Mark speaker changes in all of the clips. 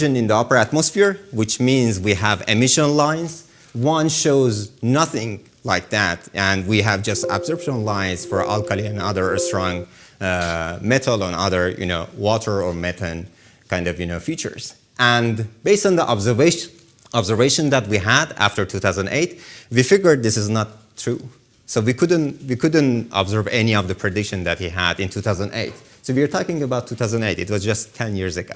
Speaker 1: in the upper atmosphere, which means we have emission lines. One shows nothing like that, and we have just absorption lines for alkali and other strong metal and other, water or methane kind of, features. And based on the observation that we had after 2008, we figured this is not true. So we couldn't observe any of the prediction that he had in 2008. So we are talking about 2008. It was just 10 years ago.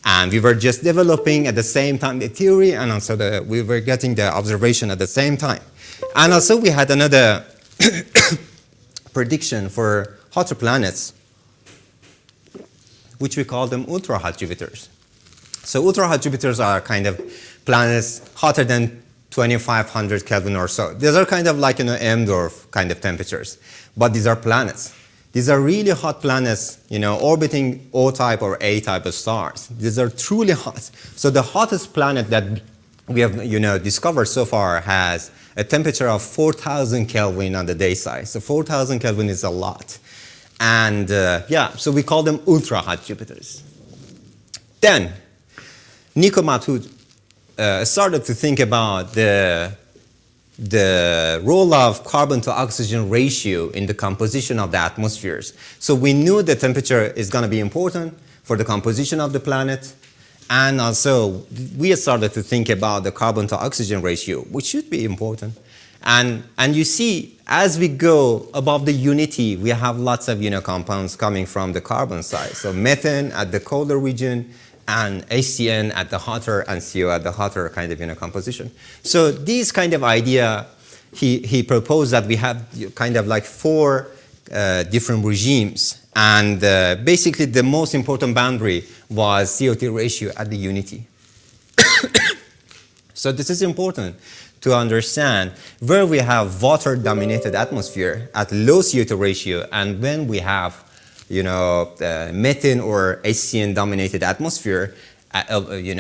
Speaker 1: And we were just developing at the same time the theory, and also we were getting the observation at the same time. And also we had another prediction for hotter planets, which we call them ultra-hot Jupiters. So ultra-hot Jupiters are kind of planets hotter than 2500 Kelvin or so. These are kind of like Emdorf kind of temperatures, but these are planets. These are really hot planets, orbiting O-type or A-type of stars. These are truly hot. So the hottest planet that we have, discovered so far has a temperature of 4,000 Kelvin on the day side. So 4,000 Kelvin is a lot. And so we call them ultra-hot Jupiters. Then, Nikos Model started to think about the role of carbon to oxygen ratio in the composition of the atmospheres. So we knew the temperature is going to be important for the composition of the planet. And also, we started to think about the carbon to oxygen ratio, which should be important. And you see, as we go above the unity, we have lots of compounds coming from the carbon side. So methane at the colder region, and HCN at the hotter, and CO at the hotter kind of composition. So these kind of idea, he proposed that we have kind of like 4 different regimes. And basically the most important boundary was CO2 ratio at the unity. So this is important to understand where we have water-dominated atmosphere at low CO2 ratio, and when we have methane or HCN-dominated atmosphere, in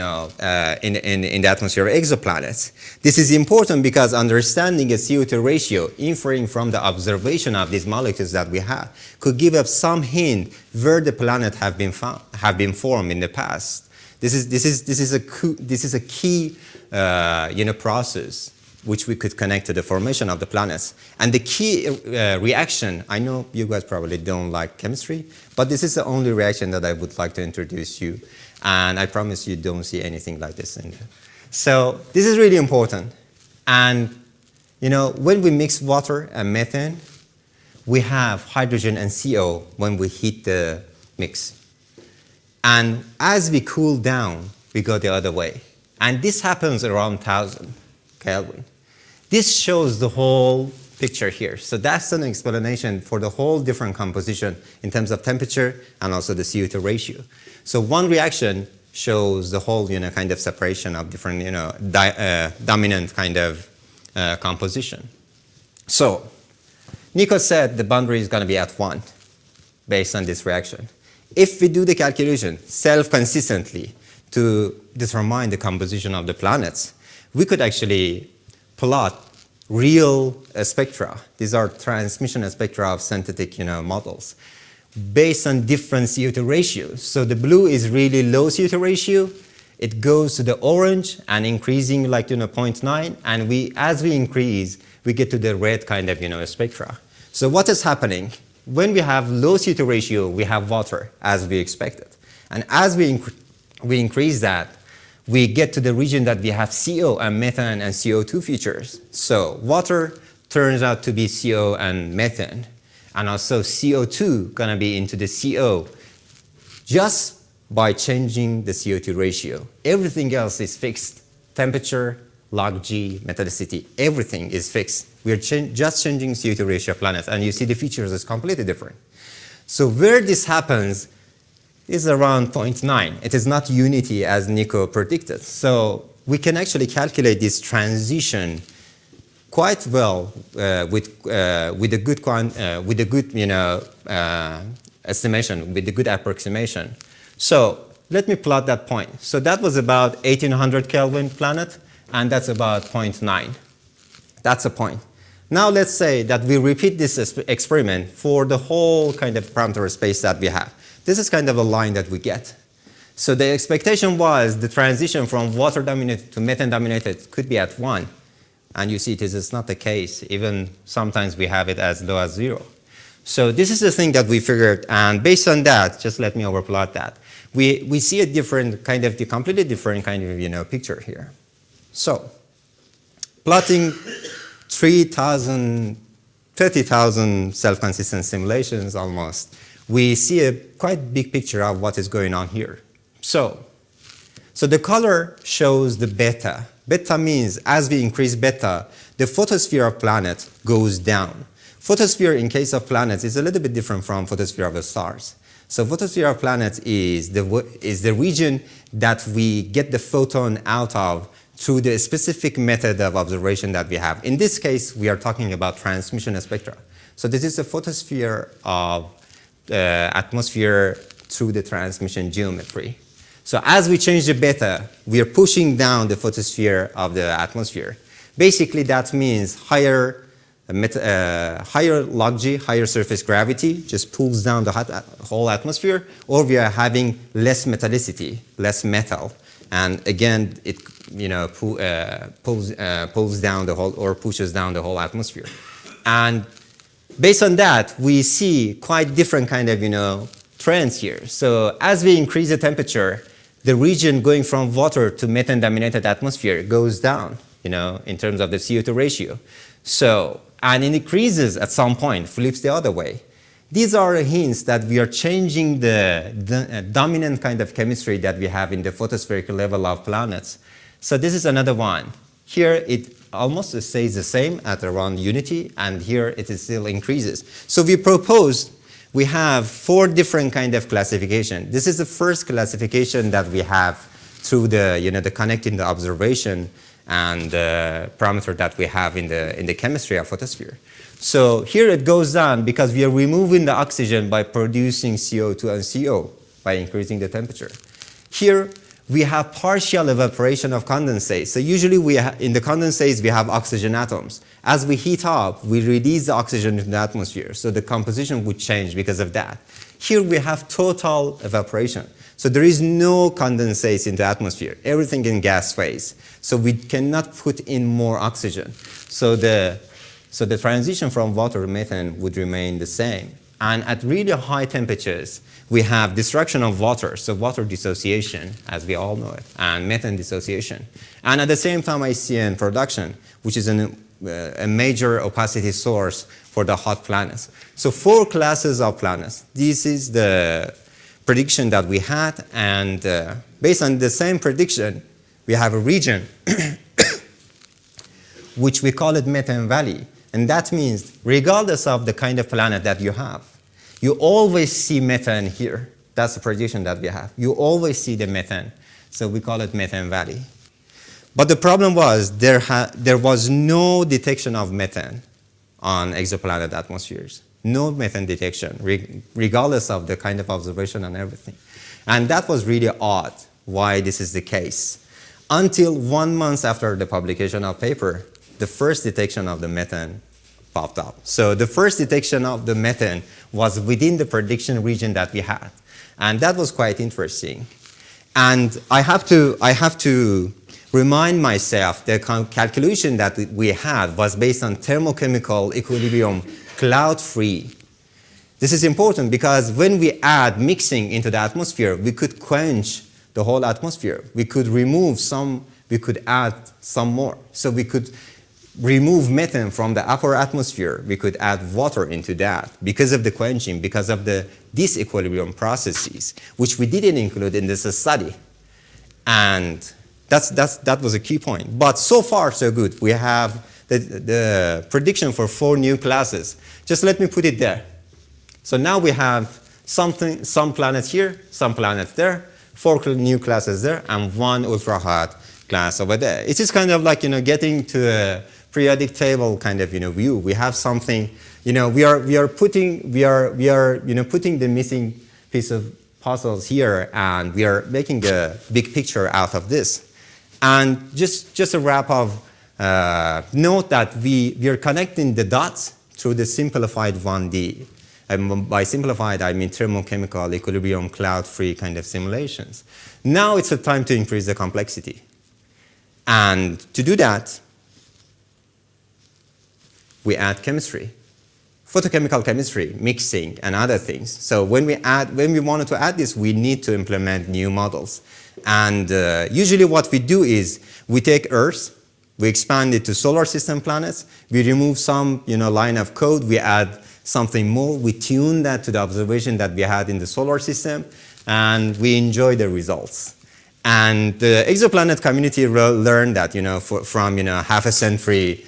Speaker 1: the atmosphere of exoplanets. This is important because understanding a CO2 ratio, inferring from the observation of these molecules that we have, could give us some hint where the planet have been formed in the past. This is a key process which we could connect to the formation of the planets. And the key reaction, I know you guys probably don't like chemistry, but this is the only reaction that I would like to introduce you. And I promise you don't see anything like this in there. So this is really important. And when we mix water and methane, we have hydrogen and CO when we heat the mix. And as we cool down, we go the other way. And this happens around 1000 Kelvin. This shows the whole picture here. So that's an explanation for the whole different composition in terms of temperature and also the CO2 ratio. So one reaction shows the whole, kind of separation of different, dominant kind of composition. So Nikos said the boundary is going to be at 1 based on this reaction. If we do the calculation self-consistently to determine the composition of the planets, we could actually plot real spectra. These are transmission spectra of synthetic models based on different CO2 ratios. So the blue is really low CO2 ratio. It goes to the orange and increasing like 0.9, and as we increase, we get to the red kind of spectra. So what is happening? When we have low CO2 ratio, we have water as we expected. And as we increase that, we get to the region that we have CO and methane and CO2 features. So water turns out to be CO and methane. And also CO2 gonna be into the CO just by changing the CO2 ratio. Everything else is fixed. Temperature, log G, metallicity, everything is fixed. We're just changing CO2 ratio of planets, and you see the features is completely different. So where this happens is around 0.9. It is not unity as Nikos predicted. So we can actually calculate this transition quite well with a good estimation, with a good approximation. So let me plot that point. So that was about 1800 Kelvin planet, and that's about 0.9. That's a point. Now let's say that we repeat this experiment for the whole kind of parameter space that we have. This is kind of a line that we get. So the expectation was the transition from water-dominated to methane-dominated could be at 1. And you see it's not the case. Even sometimes we have it as low as 0. So this is the thing that we figured. And based on that, just let me overplot that. We see a different kind of, completely different kind of, picture here. So plotting 30,000 self-consistent simulations almost, we see a quite big picture of what is going on here. So the color shows the beta. Beta means as we increase beta, the photosphere of planet goes down. Photosphere in case of planets is a little bit different from photosphere of the stars. So photosphere of planets is the region that we get the photon out of through the specific method of observation that we have. In this case, we are talking about transmission spectra. So this is the photosphere of atmosphere through the transmission geometry. So as we change the beta, we are pushing down the photosphere of the atmosphere. Basically, that means higher log G, higher surface gravity, just pulls down the whole atmosphere, or we are having less metallicity, less metal. And again, it pulls down the whole, or pushes down the whole atmosphere. And based on that, we see quite different kind of, trends here. So as we increase the temperature, the region going from water to methane-dominated atmosphere goes down, in terms of the CO2 ratio. So, and it increases at some point, flips the other way. These are hints that we are changing the dominant kind of chemistry that we have in the photospherical level of planets. So this is another one. Here it almost stays the same at around unity, and here it still increases. So we proposed, we have 4 different kind of classification. This is the first classification that we have through the, the connecting the observation and the parameter that we have in the chemistry of photosphere. So here it goes down because we are removing the oxygen by producing CO2 and CO by increasing the temperature. Here we have partial evaporation of condensate. So usually in the condensates we have oxygen atoms. As we heat up, we release the oxygen into the atmosphere. So the composition would change because of that. Here we have total evaporation. So there is no condensates in the atmosphere, everything in gas phase. So we cannot put in more oxygen. So the transition from water to methane would remain the same. And at really high temperatures, we have destruction of water, so water dissociation, as we all know it, and methane dissociation. And at the same time, ICN production, which is a major opacity source for the hot planets. So 4 classes of planets. This is the prediction that we had, and based on the same prediction, we have a region which we call it methane valley. And that means regardless of the kind of planet that you have, you always see methane here. That's the prediction that we have. You always see the methane. So we call it methane valley. But the problem was there was no detection of methane on exoplanet atmospheres. No methane detection, regardless of the kind of observation and everything. And that was really odd why this is the case. Until 1 month after the publication of paper, the first detection of the methane popped up. So the first detection of the methane was within the prediction region that we had. And that was quite interesting. And I have to remind myself the calculation that we had was based on thermochemical equilibrium cloud-free. This is important because when we add mixing into the atmosphere, we could quench the whole atmosphere. We could remove some, we could add some more. So we could remove methane from the upper atmosphere. We could add water into that because of the quenching, because of the disequilibrium processes, which we didn't include in this study. And that was a key point. But so far, so good. We have the prediction for 4 new classes. Just let me put it there. So now we have some planets here, some planets there, 4 new classes there, and 1 ultra-hot class over there. It is kind of like, getting to a periodic table kind of, view. We have something, we are putting the missing piece of puzzles here, and we are making a big picture out of this. And just a wrap of note that we are connecting the dots through the simplified 1D By simplified, I mean thermochemical equilibrium cloud-free kind of simulations. Now it's a time to increase the complexity. And to do that, we add chemistry, photochemical chemistry, mixing, and other things. So when we wanted to add this, we need to implement new models. And usually what we do is we take Earth, we expand it to solar system planets, we remove some line of code, we add something more, we tune that to the observation that we had in the solar system, and we enjoy the results. And the exoplanet community learned that from half a century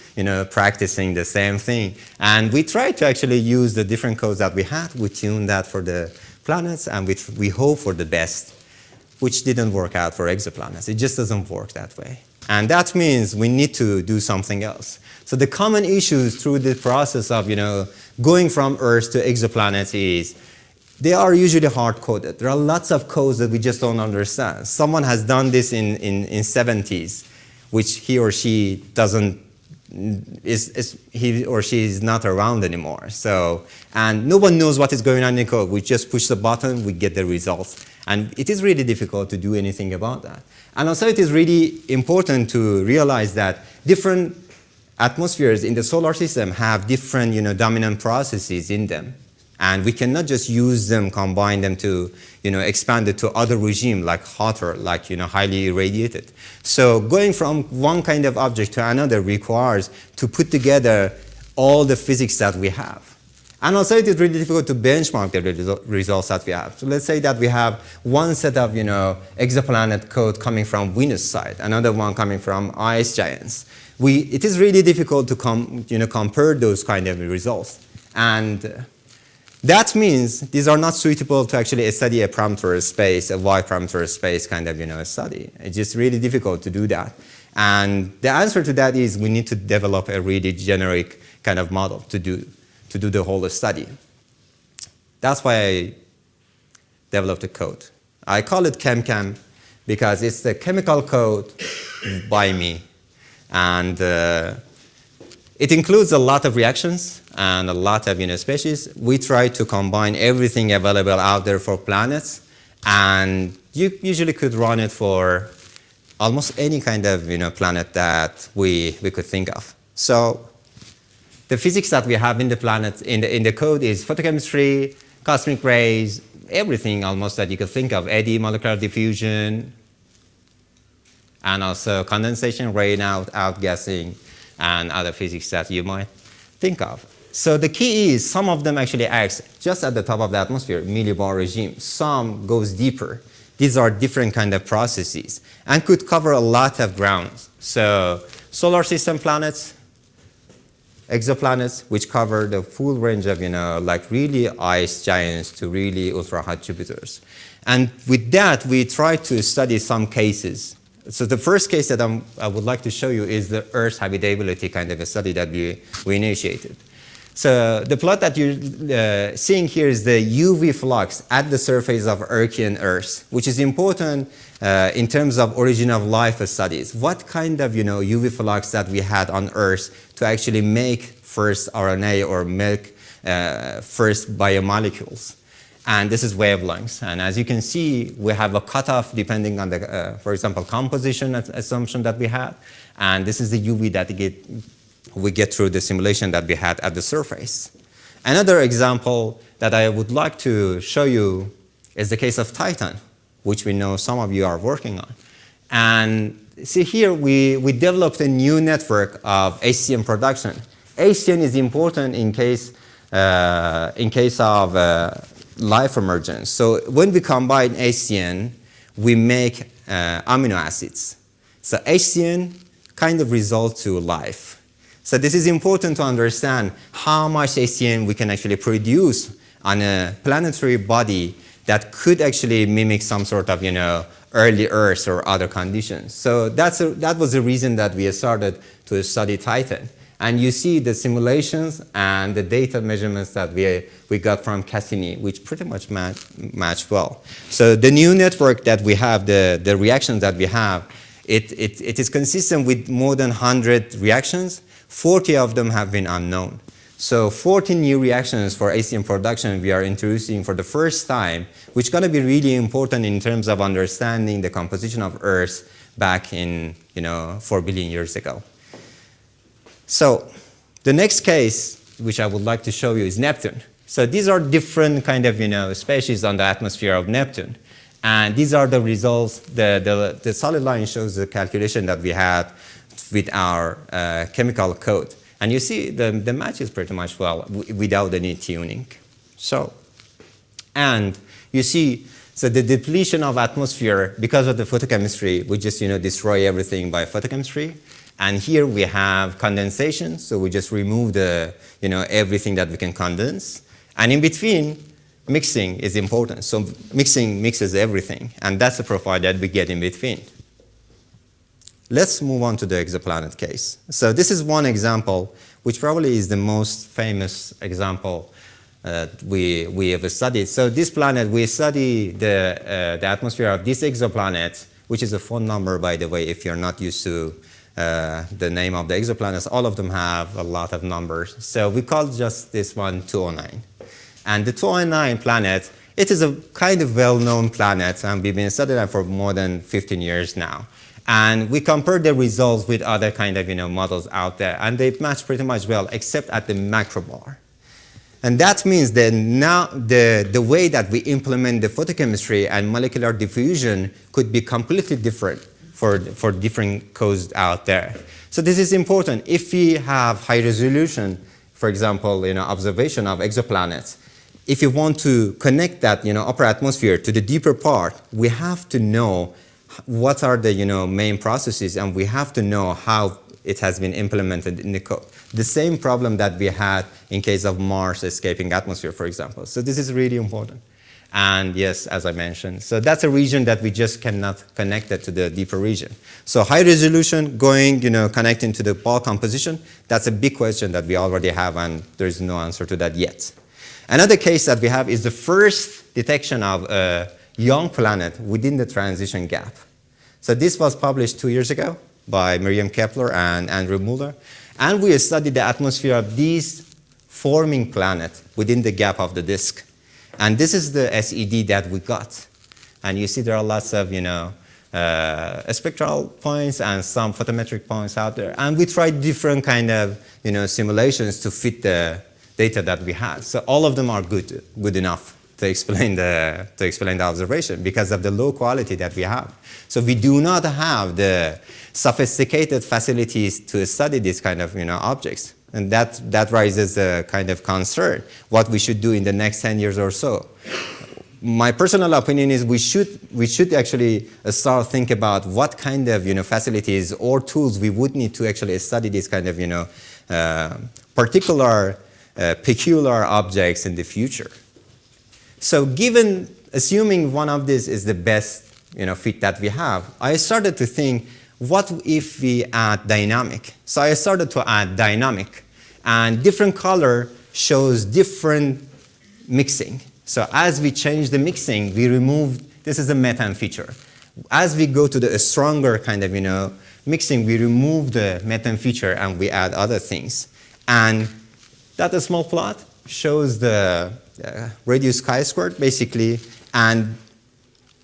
Speaker 1: practicing the same thing. And we tried to actually use the different codes that we had, we tuned that for the planets, and we hope for the best, which didn't work out for exoplanets. It just doesn't work that way. And that means we need to do something else. So the common issues through the process of going from Earth to exoplanets is they are usually hard-coded. There are lots of codes that we just don't understand. Someone has done this in 70s, which he or she is not around anymore. So, and no one knows what is going on in the code. We just push the button, we get the results. And it is really difficult to do anything about that. And also it is really important to realize that different atmospheres in the solar system have different dominant processes in them. And we cannot just use them, combine them to expand it to other regime like hotter, like highly irradiated. So going from one kind of object to another requires to put together all the physics that we have. And also it is really difficult to benchmark the results that we have. So let's say that we have one set of exoplanet code coming from Venus side, another one coming from ice giants. It is really difficult to compare those kind of results. And that means these are not suitable to actually study a parameter space, a Y parameter space kind of study. It's just really difficult to do that. And the answer to that is we need to develop a really generic kind of model to do the whole study. That's why I developed a code. I call it ChemCam because it's the chemical code by me. And it includes a lot of reactions and a lot of species. We try to combine everything available out there for planets, and you usually could run it for almost any kind of planet that we could think of. So the physics that we have in the planet in the code is photochemistry, cosmic rays, everything almost that you could think of, eddy, molecular diffusion, and also condensation, rain outgassing, and other physics that you might think of. So the key is some of them actually act just at the top of the atmosphere, millibar regime. Some goes deeper. These are different kind of processes and could cover a lot of ground. So solar system planets, exoplanets, which cover the full range of, like really ice giants to really ultra-hot Jupiters. And with that, we try to study some cases. So the first case that I would like to show you is the Earth's habitability kind of a study that we initiated. So the plot that you're seeing here is the UV flux at the surface of Archean Earth, which is important in terms of origin of life studies. What kind of UV flux that we had on Earth to actually make first RNA or make first biomolecules. And this is wavelengths. And as you can see, we have a cutoff depending on the, for example, composition assumption that we had. And this is the UV that we get through the simulation that we had at the surface. Another example that I would like to show you is the case of Titan, which we know some of you are working on. And see here, we developed a new network of HCN production. HCN is important in case of life emergence. So when we combine HCN, we make amino acids. So HCN kind of results to life. So this is important to understand how much HCN we can actually produce on a planetary body that could actually mimic some sort of early Earth or other conditions. So that was the reason that we started to study Titan. And you see the simulations and the data measurements that we got from Cassini, which pretty much match well. So the new network that we have, the reactions that we have, it is consistent with more than 100 reactions. 40 of them have been unknown. So 14 new reactions for ACM production we are introducing for the first time, which is going to be really important in terms of understanding the composition of Earth back in 4 billion years ago. So the next case, which I would like to show you, is Neptune. So these are different kind of species on the atmosphere of Neptune. And these are the results. The solid line shows the calculation that we had with our chemical code. And you see the match is pretty much well without any tuning. So, and you see, so the depletion of atmosphere because of the photochemistry, we just destroy everything by photochemistry. And here we have condensation, so we just remove the everything that we can condense. And in between, mixing is important. So mixing mixes everything, and that's the profile that we get in between. Let's move on to the exoplanet case. So this is one example, which probably is the most famous example we ever studied. So this planet, we study the atmosphere of this exoplanet, which is a phone number, by the way, if you're not used to the name of the exoplanets. All of them have a lot of numbers. So we call just this one 209. And the 209 planet, it is a kind of well-known planet, and we've been studying it for more than 15 years now. And we compared the results with other kind of models out there, and they match pretty much well, except at the macrobar. And that means that now the way that we implement the photochemistry and molecular diffusion could be completely different for different codes out there. So this is important. If we have high resolution, for example, observation of exoplanets, if you want to connect that upper atmosphere to the deeper part, we have to know what are the main processes, and we have to know how it has been implemented in the code. The same problem that we had in case of Mars escaping atmosphere, for example. So this is really important. And yes, as I mentioned, so that's a region that we just cannot connect it to the deeper region. So high resolution going, connecting to the ball composition, that's a big question that we already have, and there's no answer to that yet. Another case that we have is the first detection of a young planet within the transition gap. So this was published 2 years ago by Miriam Kepler and Andrew Muller. And we studied the atmosphere of these forming planets within the gap of the disk. And this is the SED that we got. And you see there are lots of, spectral points and some photometric points out there. And we tried different kind of, simulations to fit the data that we had. So all of them are good enough to explain the observation because of the low quality that we have. So we do not have the sophisticated facilities to study these kind of, objects. And that raises a kind of concern, what we should do in the next 10 years or so. My personal opinion is we should actually start think about what kind of facilities or tools we would need to actually study these kind of peculiar objects in the future. So assuming one of these is the best fit that we have, I started to think, what if we add dynamic? So I started to add dynamic, and different color shows different mixing. So as we change the mixing, we remove, this is a methane feature. As we go to the stronger kind of mixing, we remove the methane feature and we add other things. And that small plot shows the radius chi-squared basically, and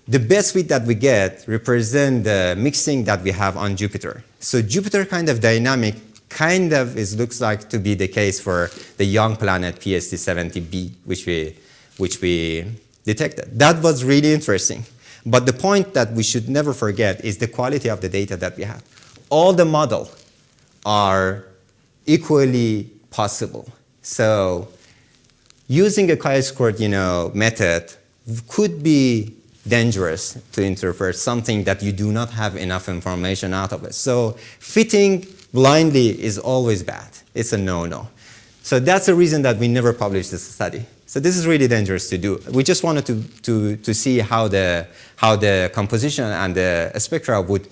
Speaker 1: the best fit that we get represent the mixing that we have on Jupiter. So Jupiter kind of dynamic looks like to be the case for the young planet PST70b, which we detected. That was really interesting. But the point that we should never forget is the quality of the data that we have. All the models are equally possible. So using a chi-squared method could be dangerous to interpret something that you do not have enough information out of it. So fitting blindly is always bad. It's a no-no. So that's the reason that we never published this study. So this is really dangerous to do. We just wanted to see how the composition and the spectra would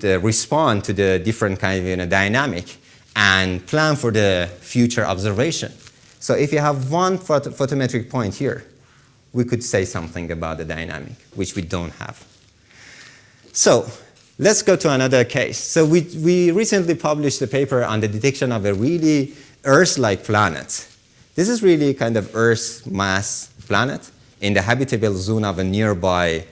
Speaker 1: respond to the different kind of dynamic and plan for the future observation. So if you have one photometric point here, we could say something about the dynamic, which we don't have. So let's go to another case. So we recently published a paper on the detection of a really Earth-like planet. This is really kind of Earth's mass planet in the habitable zone of a nearby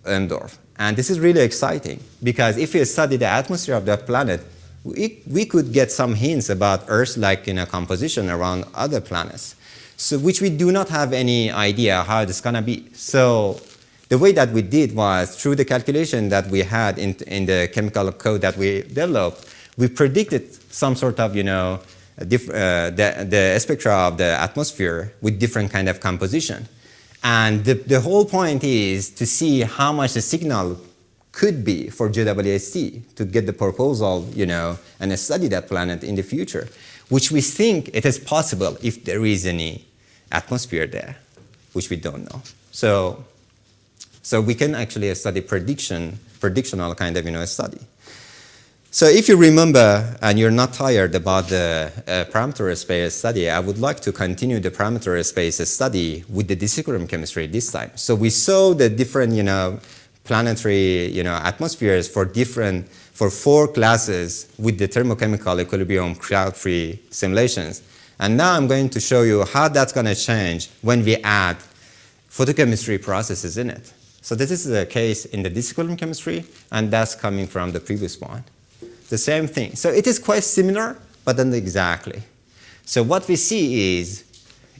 Speaker 1: M-dwarf. And this is really exciting because if we study the atmosphere of that planet, we could get some hints about Earth-like composition around other planets, so which we do not have any idea how it's going to be. So the way that we did was through the calculation that we had in the chemical code that we developed, we predicted some sort of, the spectra of the atmosphere with different kind of composition. And the whole point is to see how much the signal could be for JWST to get the proposal, and study that planet in the future, which we think it is possible if there is any atmosphere there, which we don't know. So we can actually study predictional kind of, study. So if you remember, and you're not tired about the parameter space study, I would like to continue the parameter space study with the disequilibrium chemistry this time. So we saw the different, planetary, atmospheres for 4 classes with the thermochemical equilibrium cloud-free simulations. And now I'm going to show you how that's going to change when we add photochemistry processes in it. So this is the case in the disequilibrium chemistry, and that's coming from the previous one. The same thing. So it is quite similar, but not exactly. So what we see is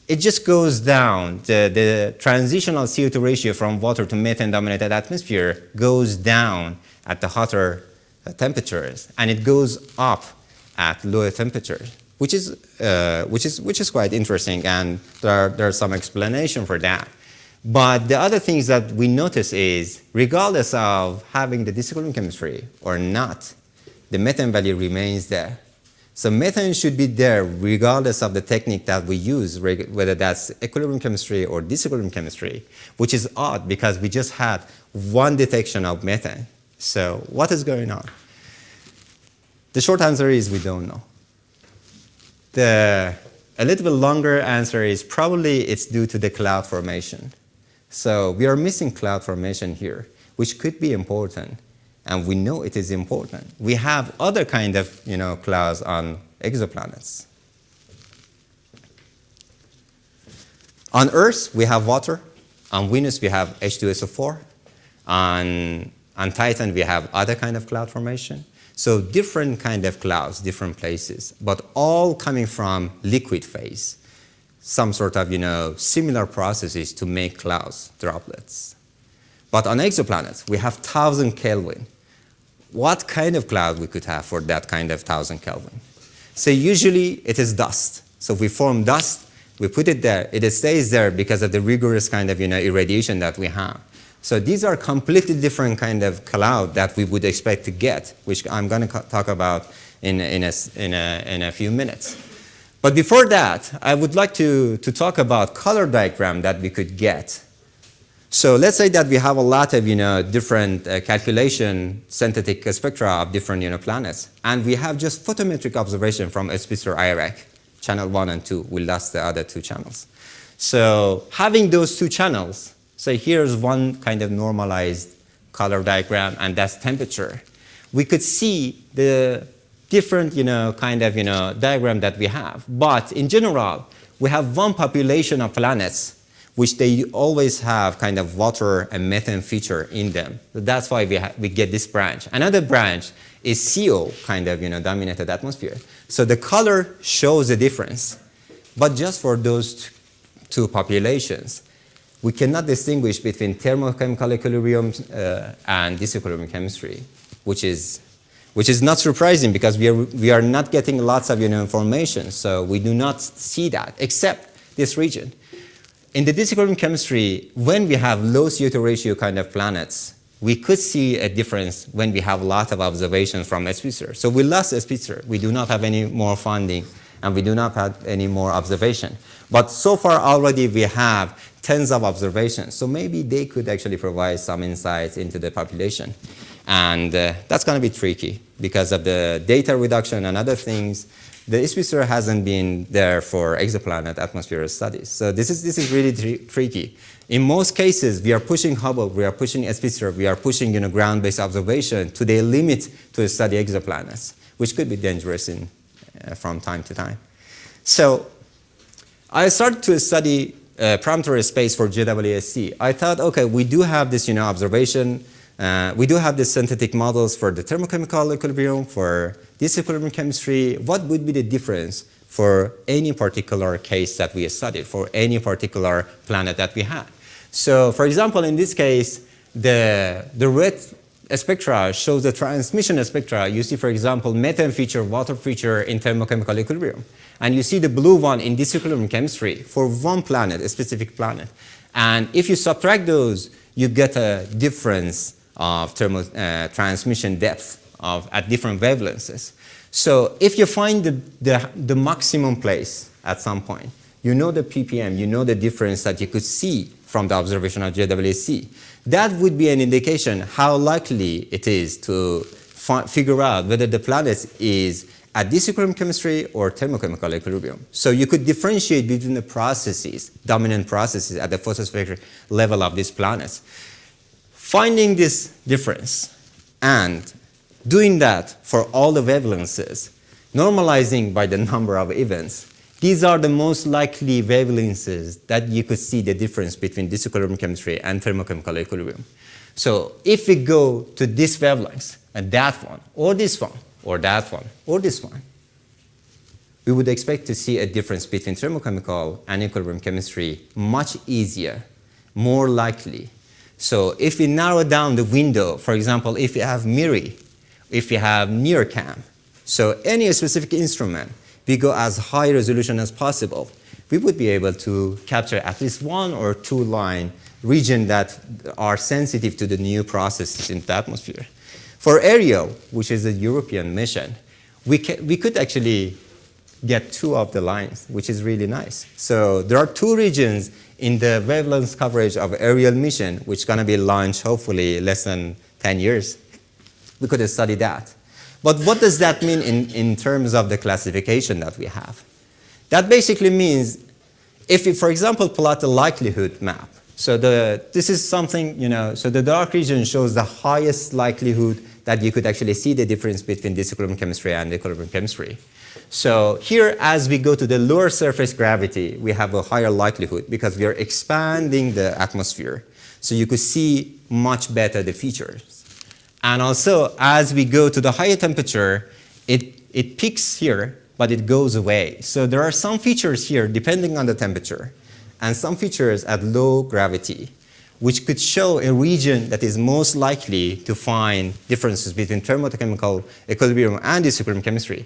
Speaker 1: it just goes down. The transitional CO2 ratio from water to methane-dominated atmosphere goes down at the hotter temperatures, and it goes up at lower temperatures, which is quite interesting, and there's some explanation for that. But the other things that we notice is, regardless of having the disequilibrium chemistry or not, the methane value remains there. So methane should be there regardless of the technique that we use, whether that's equilibrium chemistry or disequilibrium chemistry, which is odd because we just had one detection of methane. So what is going on? The short answer is we don't know. A little bit longer answer is probably it's due to the cloud formation. So we are missing cloud formation here, which could be important. And we know it is important. We have other kind of clouds on exoplanets. On Earth, we have water. On Venus, we have H2SO4. On Titan, we have other kind of cloud formation. So different kind of clouds, different places, but all coming from liquid phase. Some sort of similar processes to make clouds, droplets. But on exoplanets, we have 1,000 Kelvin. What kind of cloud we could have for that kind of 1,000 Kelvin? So usually it is dust. So we form dust, we put it there, it stays there because of the rigorous kind of irradiation that we have. So these are completely different kind of cloud that we would expect to get, which I'm going to talk about in a few minutes. But before that, I would like to talk about color diagram that we could get. So let's say that we have a lot of different calculation synthetic spectra of different planets, and we have just photometric observation from Spectra ARIEL, channel 1 and 2. We lost the other 2 channels. So having those 2 channels, so here's one kind of normalized color diagram, and that's temperature. We could see the different kind of diagram that we have, but in general, we have one population of planets which they always have kind of water and methane feature in them. So that's why we get this branch. Another branch is CO kind of dominated atmosphere. So the color shows the difference. But just for those 2 populations, we cannot distinguish between thermochemical equilibrium and disequilibrium chemistry, which is not surprising because we are not getting lots of information. So we do not see that except this region. In the disequilibrium chemistry, when we have low CO2 ratio kind of planets, we could see a difference when we have a lot of observations from Spectra. So we lost Spectra. We do not have any more funding, and we do not have any more observation. But so far already we have tens of observations. So maybe they could actually provide some insights into the population. And that's going to be tricky because of the data reduction and other things. The Spectra hasn't been there for exoplanet atmosphere studies. So this is really tricky. In most cases, we are pushing Hubble, we are pushing Spectra, we are pushing ground-based observation to the limit to study exoplanets, which could be dangerous from time to time. So I started to study parameter space for JWST. I thought, okay, we do have this, observation. We do have the synthetic models for the thermochemical equilibrium, for disequilibrium chemistry. What would be the difference for any particular case that we studied, for any particular planet that we had? So, for example, in this case, the red spectra shows the transmission spectra. You see, for example, methane feature, water feature in thermochemical equilibrium. And you see the blue one in disequilibrium chemistry for one planet, a specific planet. And if you subtract those, you get a difference of transmission depth at different wavelengths. So if you find the maximum place at some point, you know the ppm, you know the difference that you could see from the observation of JWST. That would be an indication how likely it is to figure out whether the planet is at disequilibrium chemistry or thermochemical equilibrium. So you could differentiate between the processes, dominant processes at the photosphere level of these planets. Finding this difference and doing that for all the wavelengths, normalizing by the number of events, these are the most likely wavelengths that you could see the difference between disequilibrium chemistry and thermochemical equilibrium. So if we go to this wavelength and that one, or this one, or that one, or this one, we would expect to see a difference between thermochemical and equilibrium chemistry much easier, more likely. So if we narrow down the window, for example, if we have MIRI, if we have NearCam, so any specific instrument, we go as high resolution as possible, we would be able to capture at least one or two line region that are sensitive to the new processes in the atmosphere. For ARIEL, which is a European mission, we could actually get two of the lines, which is really nice. So there are two regions in the wavelength coverage of ARIEL mission, which is going to be launched hopefully less than 10 years. We could study that. But what does that mean in terms of the classification that we have? That basically means if we, for example, plot the likelihood map, so this is something, so the dark region shows the highest likelihood that you could actually see the difference between disequilibrium chemistry and equilibrium chemistry. So here, as we go to the lower surface gravity, we have a higher likelihood because we are expanding the atmosphere. So you could see much better the features. And also, as we go to the higher temperature, it peaks here, but it goes away. So there are some features here, depending on the temperature, and some features at low gravity, which could show a region that is most likely to find differences between thermochemical equilibrium and disequilibrium chemistry.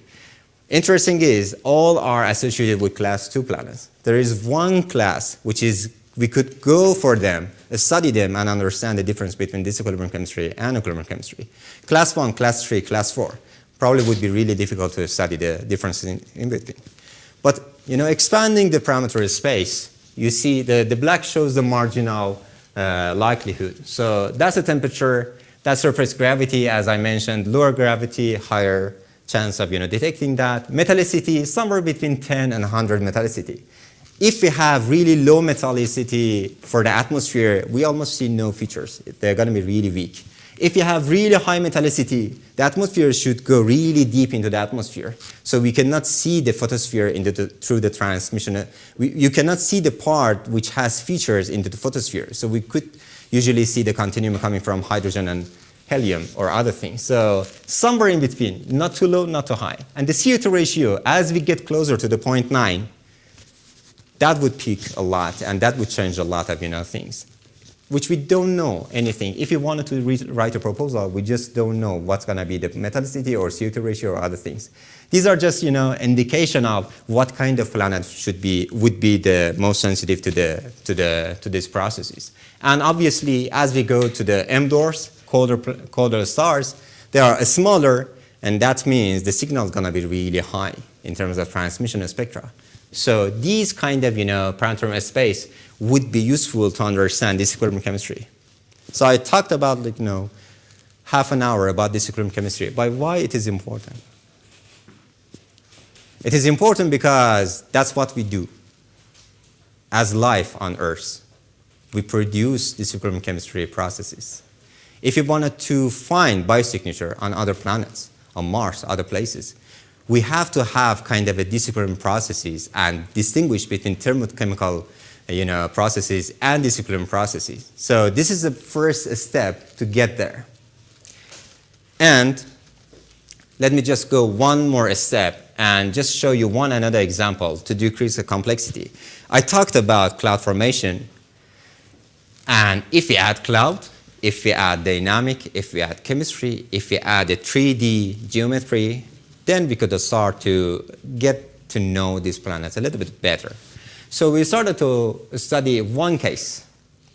Speaker 1: Interesting is, all are associated with class 2 planets. There is one class, which is, we could go for them, study them, and understand the difference between disequilibrium chemistry and equilibrium chemistry. Class 1, class 3, class 4 probably would be really difficult to study the differences in between. But, expanding the parameter space, you see the black shows the marginal likelihood. So that's the temperature, that's surface gravity, as I mentioned, lower gravity, higher chance of detecting that. Metallicity is somewhere between 10 and 100 metallicity. If we have really low metallicity for the atmosphere, we almost see no features. They're going to be really weak. If you have really high metallicity, the atmosphere should go really deep into the atmosphere. So we cannot see the photosphere through the transmission. You cannot see the part which has features into the photosphere. So we could usually see the continuum coming from hydrogen and helium or other things. So somewhere in between, not too low, not too high. And the CO2 ratio, as we get closer to the 0.9, that would peak a lot, and that would change a lot of things, which we don't know anything. If you wanted to write a proposal, we just don't know what's going to be the metallicity or CO2 ratio or other things. These are just indication of what kind of planet would be the most sensitive to these processes. And obviously, as we go to the M dwarfs, colder stars, they are smaller, and that means the signal is going to be really high in terms of transmission spectra. So these kind of parameter space would be useful to understand disequilibrium chemistry. So I talked about half an hour about disequilibrium chemistry, but why it is important? It is important because that's what we do as life on Earth. We produce disequilibrium chemistry processes. If you wanted to find biosignature on other planets, on Mars, other places, we have to have kind of a disequilibrium processes and distinguish between thermochemical processes and disequilibrium processes. So this is the first step to get there. And let me just go one more step and just show you one another example to decrease the complexity. I talked about cloud formation, and if we add cloud, if we add dynamic, if we add chemistry, if we add a 3D geometry, then we could start to get to know these planets a little bit better. So we started to study one case,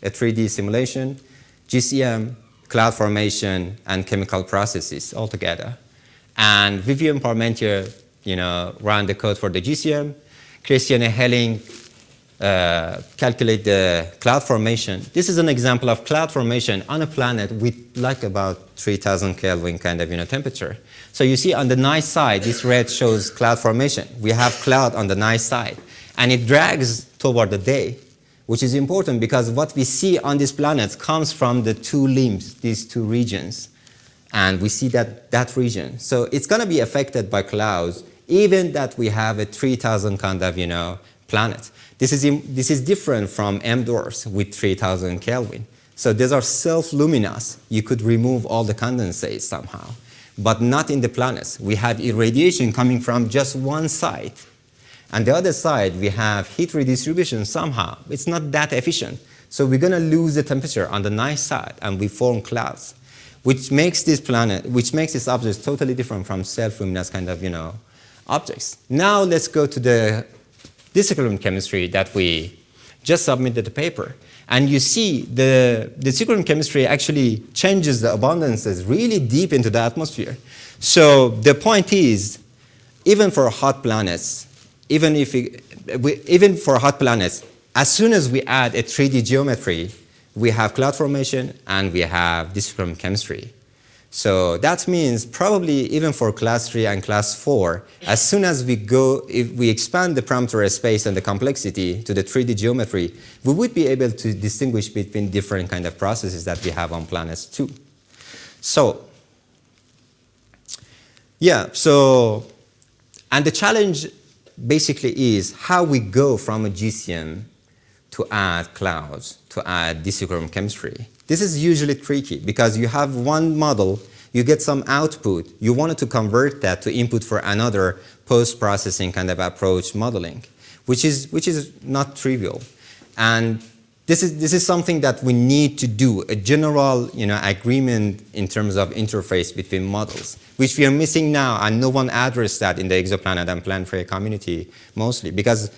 Speaker 1: a 3D simulation, GCM, cloud formation, and chemical processes all together. And Vivian Parmentier, ran the code for the GCM. Christiane Helling calculate the cloud formation. This is an example of cloud formation on a planet with like about 3,000 Kelvin kind of temperature. So you see on the nice side, this red shows cloud formation. We have cloud on the nice side, and it drags toward the day, which is important because what we see on this planet comes from the two limbs, these two regions. And we see that region. So it's going to be affected by clouds, even that we have a 3,000 kind of, planet. This is different from M dwarfs with 3,000 Kelvin. So these are self-luminous. You could remove all the condensates somehow, but not in the planets. We have irradiation coming from just one side. And the other side, we have heat redistribution somehow. It's not that efficient. So we're going to lose the temperature on the nice side, and we form clouds, which makes this object totally different from self-luminous kind of, objects. Now let's go to the disequilibrium chemistry that we just submitted the paper. And you see the disequilibrium chemistry actually changes the abundances really deep into the atmosphere. So the point is, even for hot planets, even for hot planets, as soon as we add a 3D geometry, we have cloud formation and we have disequilibrium chemistry. So that means probably even for class 3 and class 4, as soon as if we expand the parameter space and the complexity to the 3D geometry, we would be able to distinguish between different kind of processes that we have on planets too. So, and the challenge basically is how we go from a GCM to add clouds, to add disequilibrium chemistry. This is usually tricky because you have one model, you get some output, you wanted to convert that to input for another post-processing kind of approach modeling, which is not trivial. And this is something that we need to do, a general agreement in terms of interface between models, which we are missing now, and no one addressed that in the exoplanet and planetary community mostly because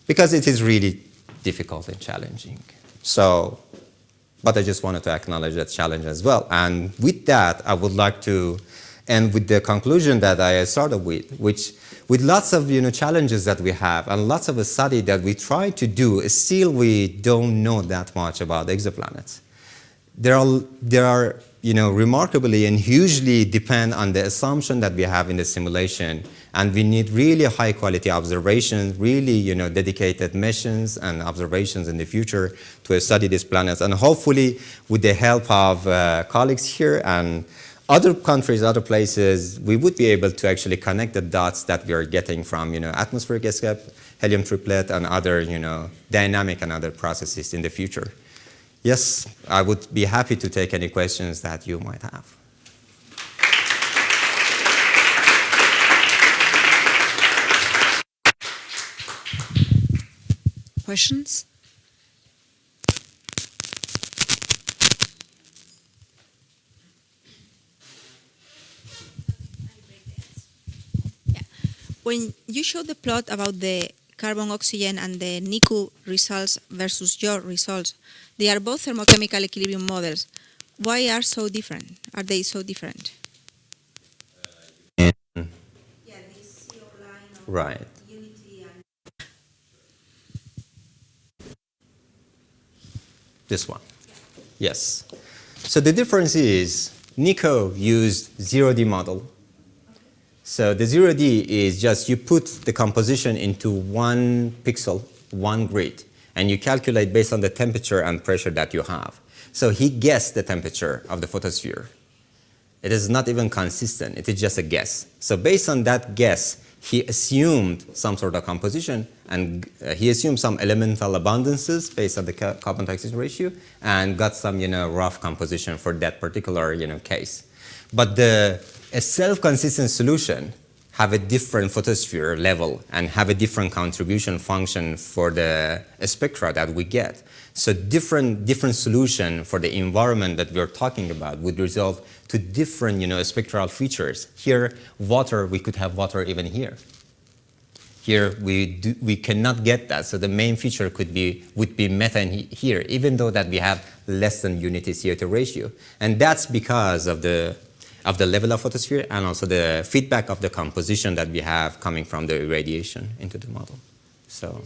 Speaker 1: it is really difficult and challenging. So, but I just wanted to acknowledge that challenge as well. And with that, I would like to end with the conclusion that I started with, which with lots of challenges that we have and lots of a study that we try to do, still we don't know that much about exoplanets. There are remarkably and hugely depend on the assumption that we have in the simulation, and we need really high quality observations, really dedicated missions and observations in the future to study these planets. And hopefully, with the help of colleagues here and other countries, other places, we would be able to actually connect the dots that we are getting from atmospheric escape, helium triplet, and other dynamic and other processes in the future. Yes, I would be happy to take any questions that you might have.
Speaker 2: Questions? Yeah. When you showed the plot about the carbon, oxygen, and the NICU results versus your results, they are both thermochemical equilibrium models. Why are so different? Are they so different?
Speaker 1: Yeah,
Speaker 2: this yellow line of
Speaker 1: right.
Speaker 2: unity and
Speaker 1: This one. Yeah. Yes. So the difference is Nico used 0D model. So the 0D is just you put the composition into one pixel, one grid, and you calculate based on the temperature and pressure that you have. So he guessed the temperature of the photosphere It is not even consistent. It is just a guess. So based on that guess, he assumed some sort of composition, and he assumed some elemental abundances based on the carbon to oxygen ratio, and got some rough composition for that particular case. But a self-consistent solution have a different photosphere level and have a different contribution function for the spectra that we get. So different solution for the environment that we're talking about would result to different spectral features. Here, water, we could have water even here. Here, we cannot get that. So the main feature would be methane here, even though that we have less than unity CO2 ratio. And that's because of the level of photosphere and also the feedback of the composition that we have coming from the irradiation into the model. So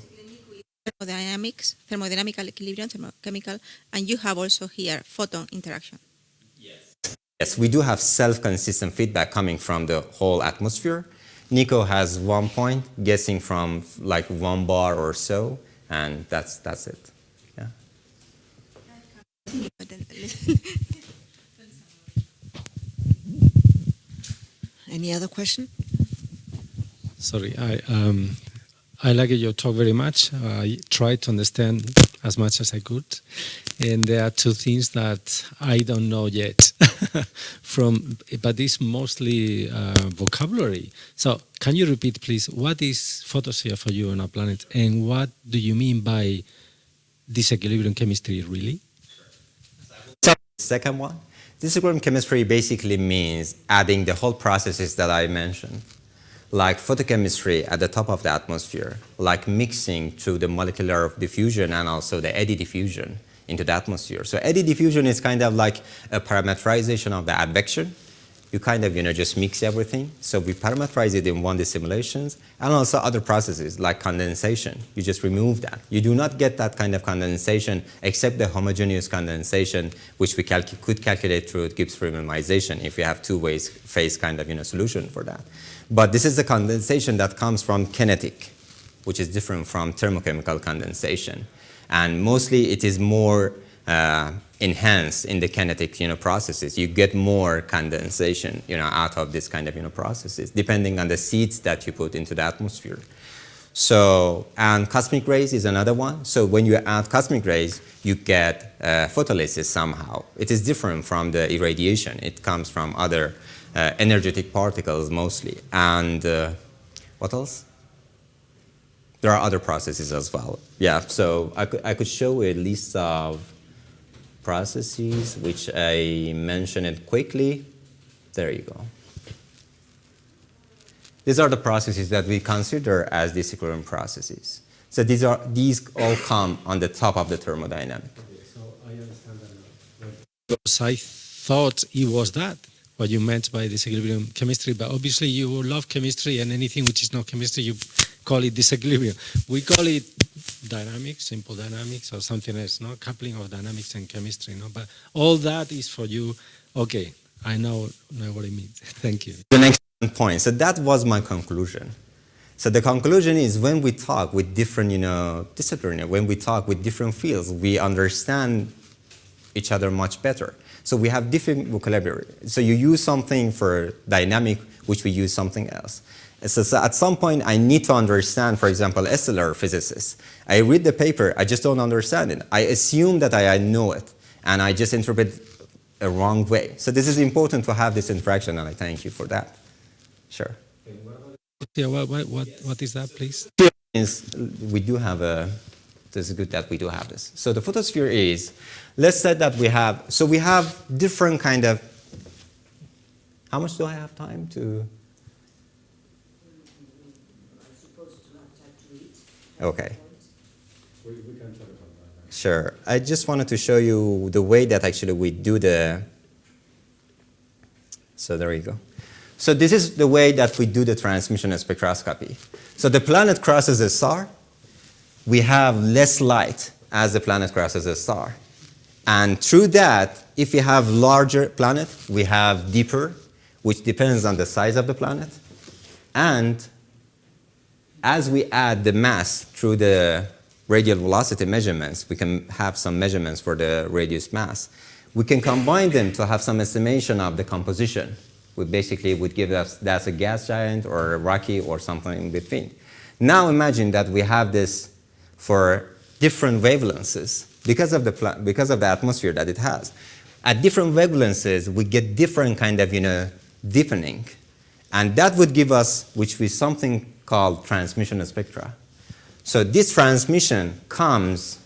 Speaker 2: thermodynamical equilibrium, thermochemical, and you have also here photon interaction.
Speaker 1: Yes, we do have self-consistent feedback coming from the whole atmosphere. Nico has 1 point, guessing from like 1 bar or so, and that's it. Yeah.
Speaker 3: Any other question?
Speaker 4: Sorry, I like your talk very much. I tried to understand as much as I could. And there are two things that I don't know yet, but it's mostly vocabulary. So can you repeat, please, what is photosphere for you on our planet? And what do you mean by disequilibrium chemistry, really?
Speaker 1: Second one, disequilibrium chemistry basically means adding the whole processes that I mentioned, like photochemistry at the top of the atmosphere, like mixing through the molecular diffusion and also the eddy diffusion into the atmosphere. So eddy diffusion is kind of like a parameterization of the advection. You kind of just mix everything. So we parameterize it in 1D simulations, and also other processes like condensation. You just remove that. You do not get that kind of condensation except the homogeneous condensation, which we could calculate through Gibbs minimization if we have phase kind of solution for that. But this is the condensation that comes from kinetic, which is different from thermochemical condensation. And mostly it is more enhanced in the kinetic processes. You get more condensation out of this kind of processes, depending on the seeds that you put into the atmosphere. So, and cosmic rays is another one. So when you add cosmic rays, you get photolysis somehow. It is different from the irradiation. It comes from other energetic particles mostly. And what else? There are other processes as well. Yeah, so I could show a list of processes, which I mentioned it quickly. There you go. These are the processes that we consider as disequilibrium processes. So these all come on the top of the thermodynamic.
Speaker 4: Okay, so I understand that now. Because I thought it was that, what you meant by disequilibrium chemistry, but obviously you love chemistry, and anything which is not chemistry, you call it disequilibrium. We call it dynamics, simple dynamics, or something else, no? Coupling of dynamics and chemistry, no? But all that is for you. Okay, I know what it means. Thank you.
Speaker 1: The next point. So that was my conclusion. So the conclusion is when we talk with different, discipline, when we talk with different fields, we understand each other much better. So we have different vocabulary. So you use something for dynamic, which we use something else. So at some point, I need to understand, for example, stellar physicists. I read the paper, I just don't understand it. I assume that I know it, and I just interpret a wrong way. So this is important to have this interaction, and I thank you for that. Sure.
Speaker 4: Yeah, what is that, please?
Speaker 1: We do have this is good that we do have this. So the photosphere is, let's say that we have different kind of, how much do I have time to? Okay.
Speaker 4: We can talk about that.
Speaker 1: Sure. I just wanted to show you the way that actually we do so there you go. So this is the way that we do the transmission spectroscopy. So the planet crosses a star. We have less light as the planet crosses a star. And through that, if we have larger planet, we have deeper, which depends on the size of the planet. And as we add the mass through the radial velocity measurements, we can have some measurements for the radius mass. We can combine them to have some estimation of the composition. We basically would give us that's a gas giant or a rocky or something in between. Now imagine that we have this for different wavelengths because of the atmosphere that it has. At different wavelengths, we get different kind of deepening, and that would give us which is something called transmission spectra. So this transmission comes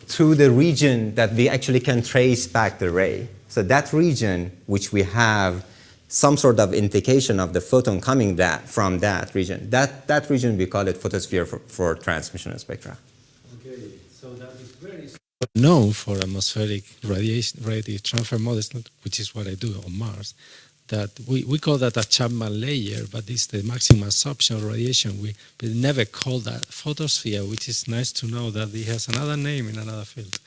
Speaker 1: through the region that we actually can trace back the ray. So that region, which we have some sort of indication of the photon coming from that region, that region we call it photosphere for transmission spectra.
Speaker 4: Okay, so that is very known for atmospheric radiative transfer models, which is what I do on Mars. That we call that a Chapman layer, but it's the maximum absorption of radiation. We never call that photosphere, which is nice to know that it has another name in another field.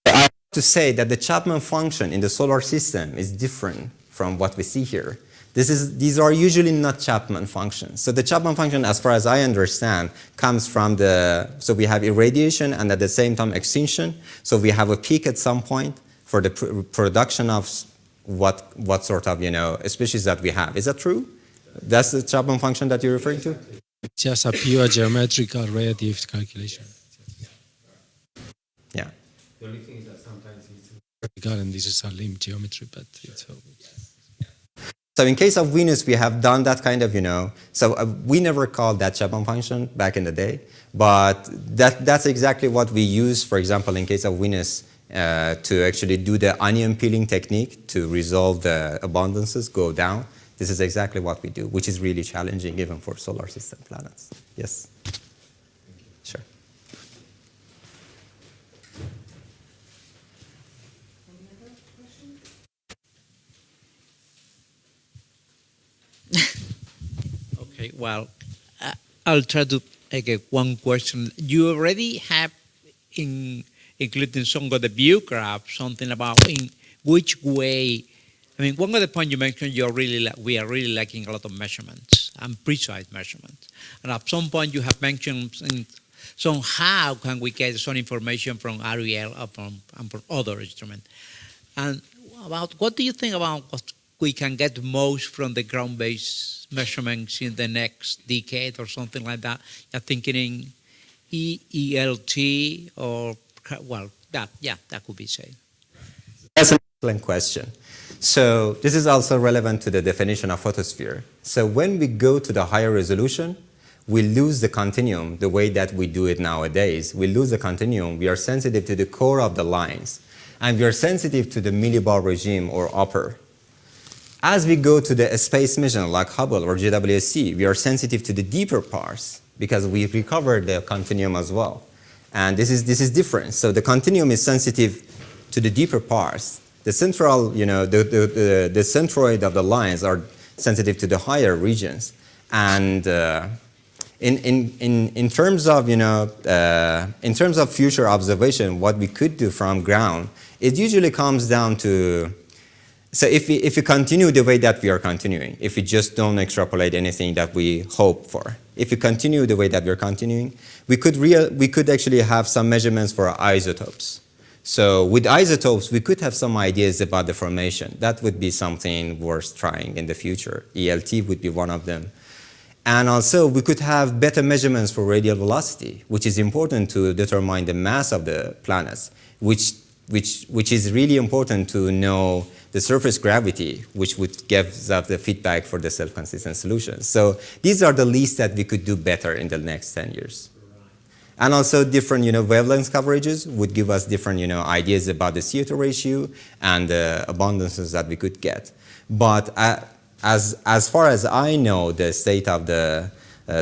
Speaker 1: I have to say that the Chapman function in the solar system is different from what we see here. These are usually not Chapman functions. So the Chapman function, as far as I understand, comes from so we have irradiation and at the same time extinction. So we have a peak at some point for the production of what sort of species that we have. Is that true? That's the Chapman function that you're referring to?
Speaker 4: It's just a pure geometrical relative calculation.
Speaker 1: Yeah.
Speaker 4: The only thing is that sometimes it's vertical and this is a limb geometry, but it's all.
Speaker 1: So in case of Venus, we have done that kind of, so we never called that Chapman function back in the day, but that's exactly what we use, for example, in case of Venus, to actually do the onion peeling technique to resolve the abundances, go down. This is exactly what we do, which is really challenging even for solar system planets. Yes? Sure.
Speaker 3: Any other questions?
Speaker 5: Okay, well, I'll try to get one question. You already have including some of the view graph, something about in which way. I mean, one of the points you mentioned, we are really lacking a lot of measurements and precise measurements. And at some point, you have mentioned how can we get some information from ARIEL and from other instruments. And about what do you think about what we can get most from the ground-based measurements in the next decade or something like that? You're thinking in ELT or, well, that could be said.
Speaker 1: That's an excellent question. So this is also relevant to the definition of photosphere. So when we go to the higher resolution, we lose the continuum the way that we do it nowadays. We lose the continuum. We are sensitive to the core of the lines, and we are sensitive to the millibar regime or upper. As we go to the space mission like Hubble or JWST, we are sensitive to the deeper parts because we recover the continuum as well. And this is different. So the continuum is sensitive to the deeper parts. The central, the centroid of the lines are sensitive to the higher regions. And in terms of future observation, what we could do from ground, it usually comes down to, so if we continue the way that we are continuing, if we just don't extrapolate anything that we hope for, if we continue the way that we're continuing, we could actually have some measurements for isotopes. So with isotopes, we could have some ideas about the formation. That would be something worth trying in the future. ELT would be one of them. And also, we could have better measurements for radial velocity, which is important to determine the mass of the planets, which is really important to know the surface gravity, which would give us the feedback for the self-consistent solutions. So these are the least that we could do better in the next 10 years. And also different wavelength coverages would give us different ideas about the CO2 ratio and the abundances that we could get. But as far as I know, the state of the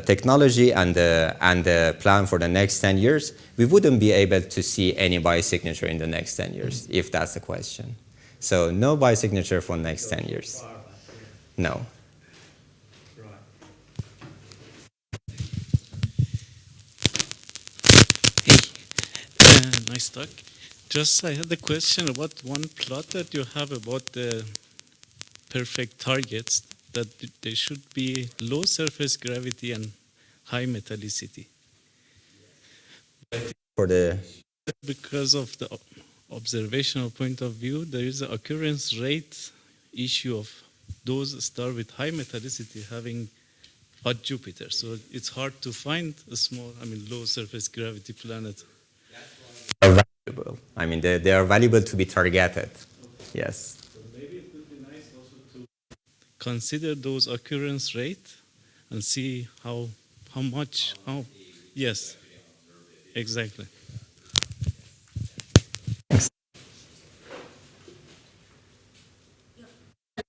Speaker 1: technology and the plan for the next 10 years, we wouldn't be able to see any biosignature in the next 10 years, if that's the question. So no biosignature for the next 10 years. No.
Speaker 6: Nice talk. Just I had the question about one plot that you have about the perfect targets, that they should be low surface gravity and high metallicity.
Speaker 1: For the
Speaker 6: because of the observational point of view, there is an occurrence rate issue of those stars with high metallicity having hot Jupiter. So it's hard to find a small, low surface gravity planet.
Speaker 1: Are valuable. I mean, they are valuable to be targeted. Yes.
Speaker 6: So maybe it would be nice also to consider those occurrence rate and see how much, yes, exactly.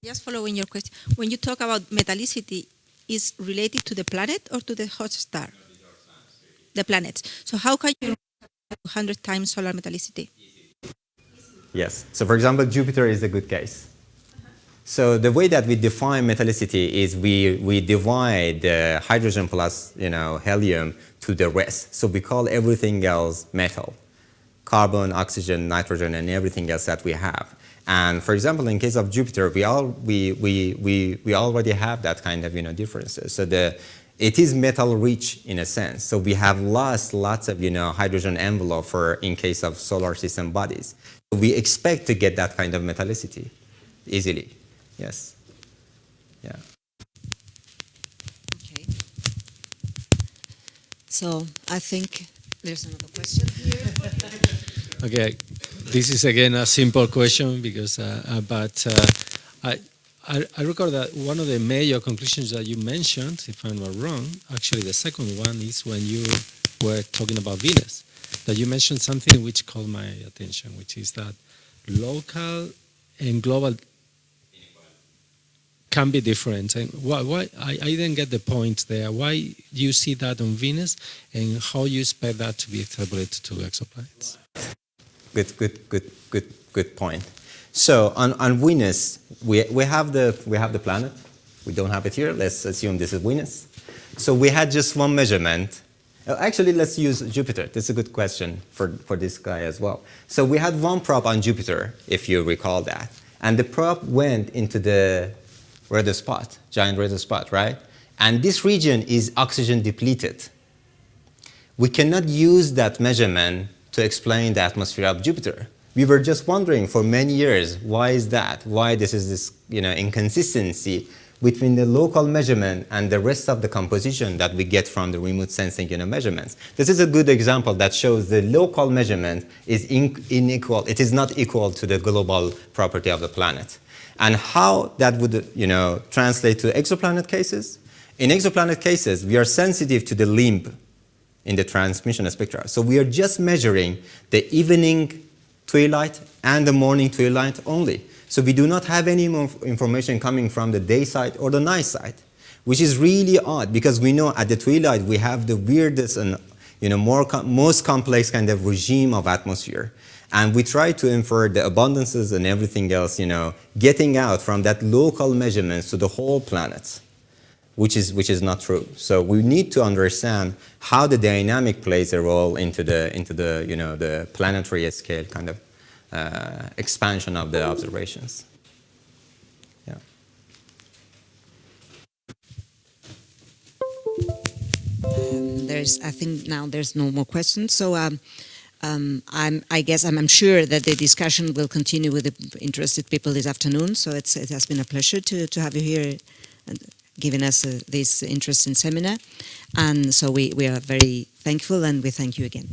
Speaker 2: Just following your question, when you talk about metallicity, is related to the planet or to the hot star? The planets. So how can you 100 times solar metallicity?
Speaker 1: Yes. So for example, Jupiter is a good case. So the way that we define metallicity is we divide hydrogen plus helium to the rest. So we call everything else metal. Carbon, oxygen, nitrogen, and everything else that we have. And for example, in case of Jupiter, we already have that kind of differences. So it is metal rich in a sense. So we have lost lots of hydrogen envelope in case of solar system bodies. We expect to get that kind of metallicity easily. Yes. Yeah.
Speaker 7: Okay. So I think there's another question here.
Speaker 4: Okay, this is again a simple question because, but I recall that one of the major conclusions that you mentioned, if I'm not wrong, actually the second one is when you were talking about Venus, that you mentioned something which caught my attention, which is that local and global can be different. And why I didn't get the point there. Why do you see that on Venus, and how you expect that to be extrapolated to exoplanets?
Speaker 1: Good point. So on Venus, we have the planet. We don't have it here. Let's assume this is Venus. So we had just one measurement. Actually, let's use Jupiter. This is a good question for this guy as well. So we had one probe on Jupiter, if you recall that. And the probe went into the redder spot, giant redder spot, right? And this region is oxygen depleted. We cannot use that measurement to explain the atmosphere of Jupiter. We were just wondering for many years, why is that? Why this is this inconsistency between the local measurement and the rest of the composition that we get from the remote sensing measurements. This is a good example that shows the local measurement is unequal. It is not equal to the global property of the planet. And how that would translate to exoplanet cases? In exoplanet cases, we are sensitive to the limb in the transmission spectra. So we are just measuring the evening twilight and the morning twilight only. So we do not have any more information coming from the day side or the night side, which is really odd because we know at the twilight we have the weirdest and most complex kind of regime of atmosphere. And we try to infer the abundances and everything else, getting out from that local measurements to the whole planet, which is not true. So we need to understand how the dynamic plays a role into the planetary scale kind of expansion of the observations. Yeah.
Speaker 7: I think now there's no more questions. So I'm sure that the discussion will continue with the interested people this afternoon. So it has been a pleasure to have you here and giving us this interesting seminar. And so we are very thankful, and we thank you again.